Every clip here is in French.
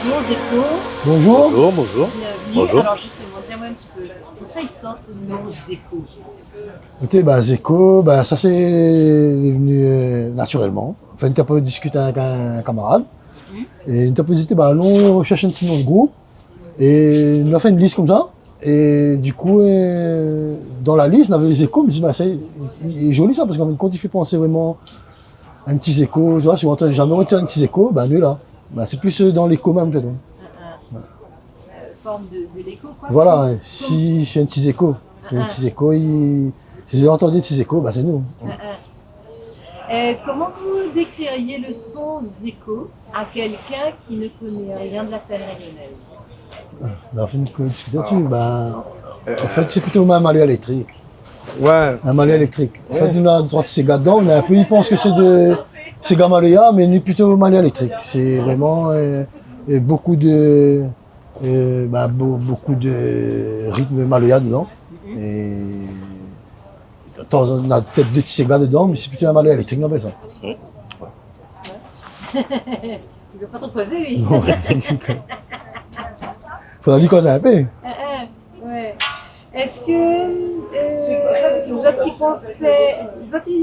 Bonjour Zeko, Bonjour. Bonjour, bonjour. bienvenue. Bonjour. Alors justement, dis-moi un petit peu, où ça il sort le nom Zeko? Écoutez, Zeko, ça c'est venu naturellement. Enfin, on a pas discuté avec un camarade. Et on a dit, allons chercher un petit nom de groupe. Et on a fait une liste comme ça. Et du coup, dans la liste, on avait les échos. Je me suis dit, il est joli ça, parce qu'en quand il fait penser vraiment à un petit écho, tu vois, si on entend jamais un petit écho, nous est là. C'est plus dans l'écho même, en fait. Forme de l'écho, quoi. Voilà, si c'est un petit écho. Si un petit écho, si j'ai entendu un petit écho, c'est nous. Comment vous décririez le son Zeko à quelqu'un qui ne connaît rien de la scène réunionnaise? On a fait une discussion dessus. En fait, c'est plutôt un maléa électrique. Ouais. Un maléa électrique. En fait, nous, on a sorti ces gars dedans, mais un peu, ils pensent que c'est de Sega Maléa, mais nous, plutôt maléa électrique. C'est vraiment beaucoup de rythme maléa dedans. Et on a peut-être deux petits Sega dedans, mais c'est plutôt un maléa électrique, on appelle ça. Il ne veut pas trop poser, lui. Faudra lui causer un peu. Ouais. Est-ce que Zoti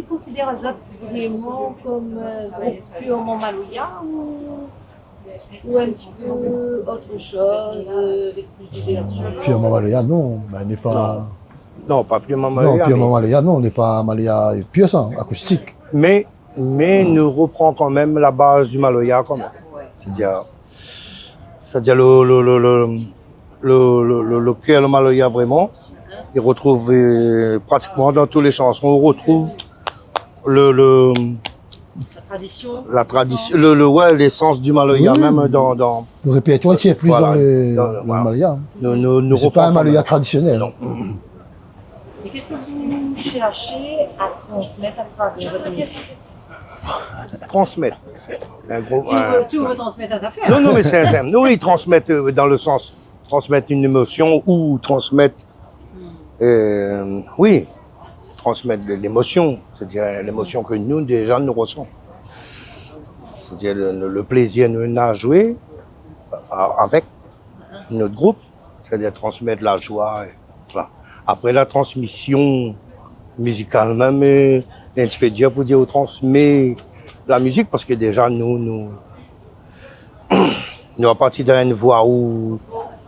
considère Zot vraiment comme un groupe purement Maloya ou un petit peu autre chose, avec plus d'ouverture? Purement maléa, non. On n'est pas. Non, pas purement Non, maléa. purement maléa, non. On n'est pas maléa pur, ça, acoustique. Mais nous reprend quand même la base du Maloya quand même. C'est-à-dire le cœur le Maloya vraiment. Il retrouve pratiquement dans toutes les chansons, on retrouve la tradition, l'essence du Maloya, Oui, même oui. dans Le répertoire tient plus Voilà, dans le voilà. maléa. nous C'est pas un reprend quand maléa même. traditionnel. Non. Et qu'est-ce que vous cherchez à transmettre à travers votre musique? Transmettre. Un gros, Si vous transmettez à sa affaire. Non, mais c'est un thème. Nous, ils transmettent dans le sens, transmettre une émotion ou transmettre, transmettre de l'émotion, c'est-à-dire l'émotion que nous, déjà, nous ressentons. C'est-à-dire le plaisir nous a joué avec notre groupe, c'est-à-dire transmettre la joie. Voilà. Après la transmission musicale, même, je peux dire, pour dire, on transmet la musique, parce que déjà, nous à partir d'une voix où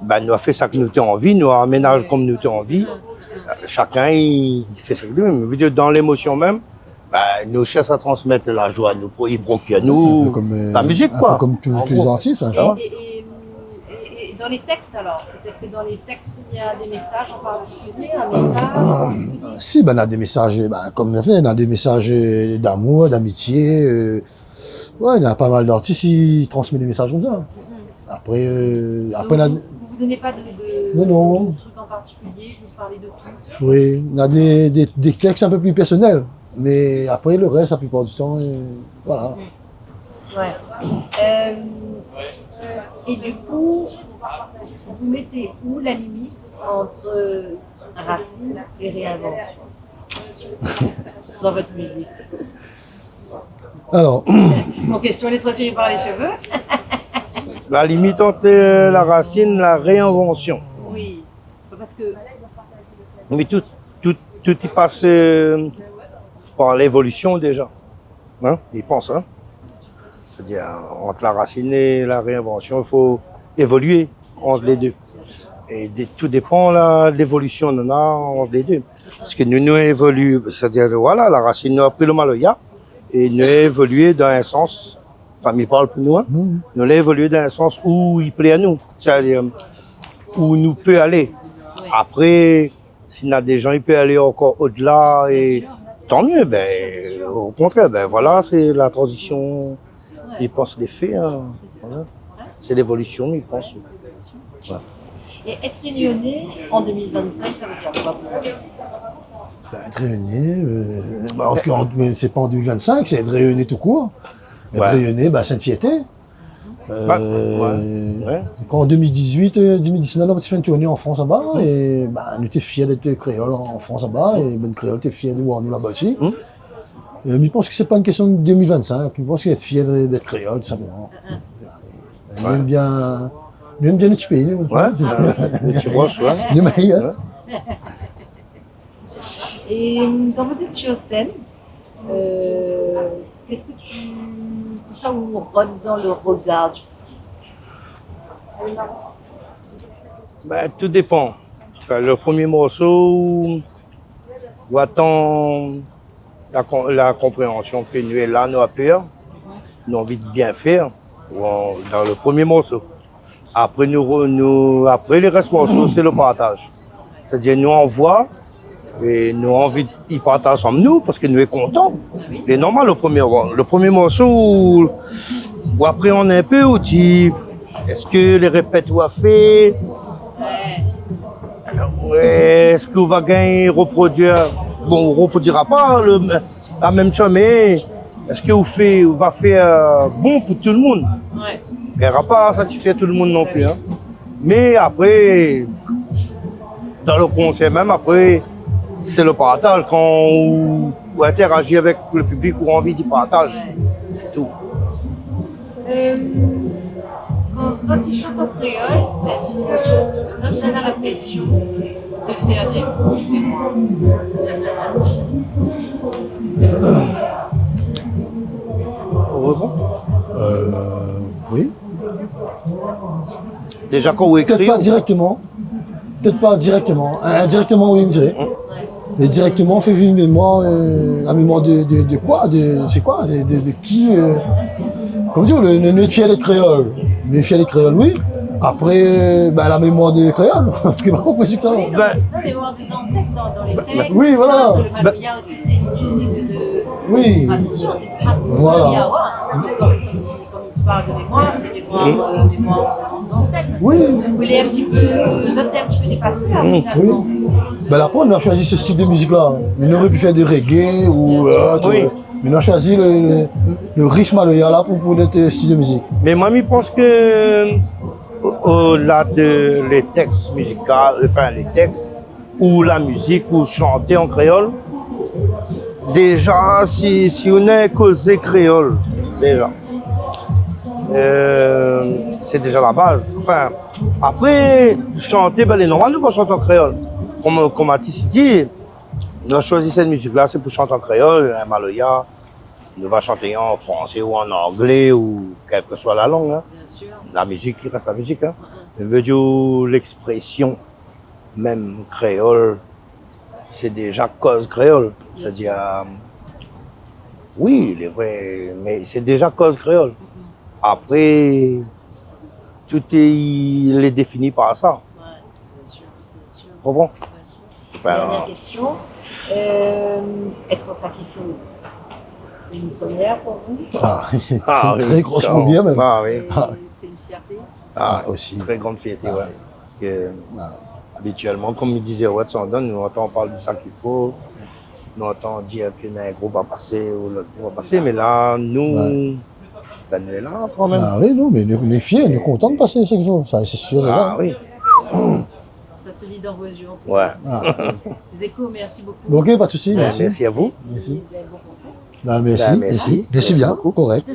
nous avons fait ça que nous avons envie, nous aménageons comme nous avons envie. Chacun il fait ça que lui-même. Dans l'émotion même, nous cherchons à transmettre la joie, il procure nous la musique, quoi. Un peu comme tous les artistes, hein, je crois. Et dans les textes alors, peut-être que dans les textes il y a des messages en particulier, un message. Si, on a des messages, comme on a fait, on a des messages d'amour, d'amitié. Ouais, il y a pas mal d'artistes qui transmettent des messages comme ça. Après, on a. Vous ne donnez pas de Non. trucs en particulier, vous parlez de tout. Oui, on a des textes un peu plus personnels. Mais après, le reste, la plupart du temps, voilà. Ouais. Et du coup, vous mettez où la limite entre racine et réinvention dans votre musique? Alors, Mon question, les trois tirés par les cheveux. La limite entre la racine, la réinvention. Oui, parce que Mais tout y passe par l'évolution déjà. Hein? Il pense, hein? C'est-à-dire, entre la racine et la réinvention, il faut évoluer entre les deux. Et tout dépend de l'évolution qu'on a entre les deux. Parce que nous évoluons, c'est-à-dire, voilà, la racine nous a pris le Maloya et nous a évolué dans un sens, enfin, il parle pour nous, hein? Nous a évolué dans un sens où il plaît à nous, c'est-à-dire, où nous peut aller. Oui. Après, s'il y a des gens, il peut aller encore au-delà et tant mieux, au contraire, voilà, c'est la transition, ils pensent des faits, hein. Voilà. C'est l'évolution, ils pensent. Ouais. et être réunionnais en 2025, ça veut dire quoi pour vous? être réuni, en tout cas, mais c'est pas en 2025, c'est être réuni tout court. Être réuni, c'est une fierté. Quand en 2018, 2019, on s'est fait une tournée en France là-bas et on était fiers d'être créole en France là-bas et Ben Créole était fier de voir nous là-bas aussi. Mais je pense que c'est pas une question de 2025, je pense qu'il est fier d'être créole tout simplement. Nous aime bien notre petit pays. Nous. Ouais, les petits roches, ouais. Nous meilleurs. Ouais. Et quand vous êtes sur scène, qu'est-ce que tu sens où rentre dans le regard? Ben, tout dépend. Enfin, le premier morceau, on attend la compréhension que nous est là, nous a peur, nous avons envie de bien faire dans le premier morceau. Après, après les restes morceaux, c'est le partage. C'est-à-dire, nous on voit et nous avons envie d'y partager ensemble nous parce que nous sommes contents. C'est normal, le premier morceau, où après on est un peu outil. Est-ce que les répètes on a fait? Ouais, est-ce qu'on va gagner, reproduire? Bon, on ne reproduira pas la même chose, mais est-ce qu'on va faire bon pour tout le monde? Ouais. Il ne va pas satisfaire tout le monde non plus. Hein. Mais après, dans le concert même, après, c'est le partage. Quand on interagit avec le public ou envie du partage, c'est tout. Quand tu chantes en créole, est-ce que ça te donne l'impression de faire des mémoires? Oui. Déjà quand vous écrivez. Peut-être pas directement. Peut-être pas directement. Indirectement, oui, je me dirais. Mais directement, on fait une mémoire. La mémoire de quoi? C'est quoi? De qui? Comment dire, le fier des créoles. Le fier des créoles, oui. Après, la mémoire des créoles. Parce que pas plus que ça. Oui, la mémoire des ancêtres dans les textes. Oui, voilà. Le maloya aussi, c'est une musique de tradition. C'est pas voilà. Comme il parle de mémoire, c'est des mémoires des ancêtres. Oui. Vous êtes un petit peu dépassé là, finalement. Oui. Après, on a choisi ce style de musique-là. On aurait pu faire du reggae ou autre. Oui. Mais on a choisi le riff maloya là pour notre style de musique. Mais mamie pense que au-delà les textes musicaux, enfin les textes ou la musique ou chanter en créole, déjà si on est causé créole, déjà, c'est déjà la base. Enfin, après chanter, les Noirs ne vont pas chanter en créole. Comme Mathis dit, on a choisi cette musique-là, c'est pour chanter en créole, un maloya. On va chanter en français ou en anglais ou quelle que soit la langue. Hein. Bien sûr. La musique qui reste la musique. Hein. Je veux dire, l'expression, même créole, c'est déjà cause créole. C'est-à-dire, oui, il est vrai, mais c'est déjà cause créole. Après, tout il est défini par ça. Ouais, bien sûr. Comprends? Dernière question. Être au Sakifou, c'est une première pour vous? C'est une très grosse première même. Ah, oui. C'est une fierté? Aussi. Très grande fierté, ouais. Parce que habituellement, comme il disait Watson, nous entendons parler de ça qu'il faut, nous entendons dire qu'un groupe va passer ou l'autre groupe va passer, mais là, nous, nous est là quand même. Ah oui, non, mais on est fiers, on est contents de passer ce qu'il faut, ça c'est sûr. Oui. Ça se lit dans vos yeux. Ouais. Zeko, merci beaucoup. Ok, pas de souci, merci. Merci à vous. Merci. Bon concert. Merci, merci. Merci bien, correct.